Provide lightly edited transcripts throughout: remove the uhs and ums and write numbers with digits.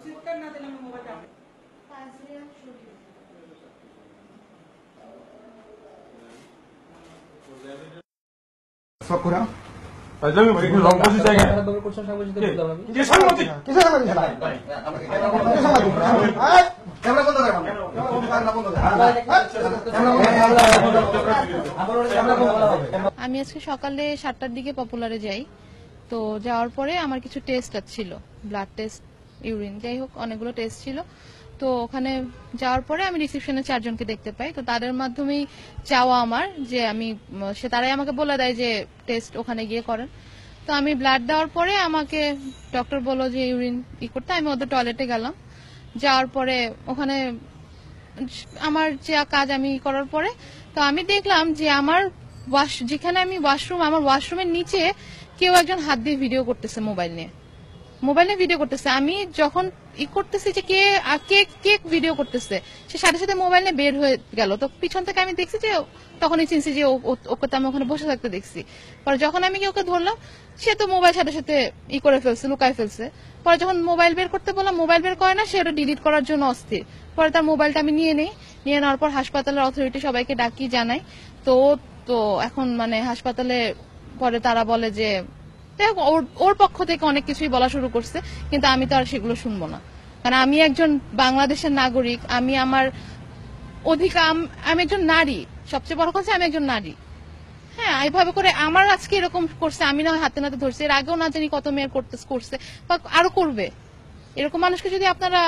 চিৎকার না দিলে আমি মোবাইলটা সকরা তাইলে ভাই একটু রং বসে জায়গা ভাবে করছেন সাংবাদিকদের বললাম আমি কি সাংবাদিক কিসে সাংবাদিক ভাই ক্যামেরা বন্ধ করেন ক্যামেরা বন্ধ করেন। আমি আজকে সকালে 7টার দিকে পপুলারে যাই। তো যাওয়ার পরে আমার কিছু টেস্ট ছিল, ব্লাড টেস্ট, ইউরিন, যাই হোক অনেকগুলো টেস্ট ছিল। তো ওখানে যাওয়ার পরে আমি রিসেপশনে 4 জনকে দেখতে পাই। তো তাদের মাধ্যমেই চাওয়া আমার যে আমি তারাই আমাকে বলে দেয় যে টেস্ট ওখানে গিয়ে করেন। তো আমি ব্লাড দেওয়ার পরে আমাকে ডক্টর বলল যে ইউরিন করতে। আমি ওদের টয়লেটে গেলাম। যাওয়ার পরে ওখানে আমার যে কাজ আমি করার পরে তো আমি দেখলাম যে আমার যেখানে আমি ওয়াশরুম, আমার ওয়াশরুমের নিচে কেউ একজন হাত দিয়ে ভিডিও করতেছে, মোবাইল নিয়ে ভিডিও করতেছে। আমি যখন করতেছি যে কে ভিডিও করতেছে, সে সাথে সাথে মোবাইল নিয়ে বের হয়ে গেল। তো পিছন থেকে আমি দেখছি যে তখনই চিনছি যে ওকে তো আমি ওখানে বসে থাকতে দেখছি। পরে যখন আমি ওকে ধরলাম, সে তো মোবাইল সাথে সাথে করে ফেলছে, লুকায় ফেলছে। পরে যখন মোবাইল বের করতে বললাম, মোবাইল বের করে না, সে ওটা ডিলিট করার জন্য অস্থির। পরে তার মোবাইলটা আমি নিয়ে নেওয়ার পর হাসপাতালের অথরিটি সবাইকে ডাকি জানাই। তো এখন মানে হাসপাতালে পরে তারা বলে যে ওর পক্ষ থেকে অনেক কিছুই বলা শুরু করছে, কিন্তু আমি তো আর সেগুলো শুনবো না। কারণ আমি একজন বাংলাদেশের নাগরিক, আমি আমার অধিকার, আমি একজন নারী, সবচেয়ে বড় কথা আমি একজন নারী। হ্যাঁ, এইভাবে করে আমার আজকে এরকম করছে, আমি না হাতে নাতে ধরছি, এর আগেও না জানি কত মেয়ের করছে বা আরো করবে। এরকম মানুষকে যদি আপনারা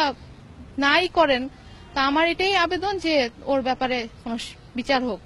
নাই করেন, তা আমার এটাই আবেদন যে ওর ব্যাপারে কোনো বিচার হোক।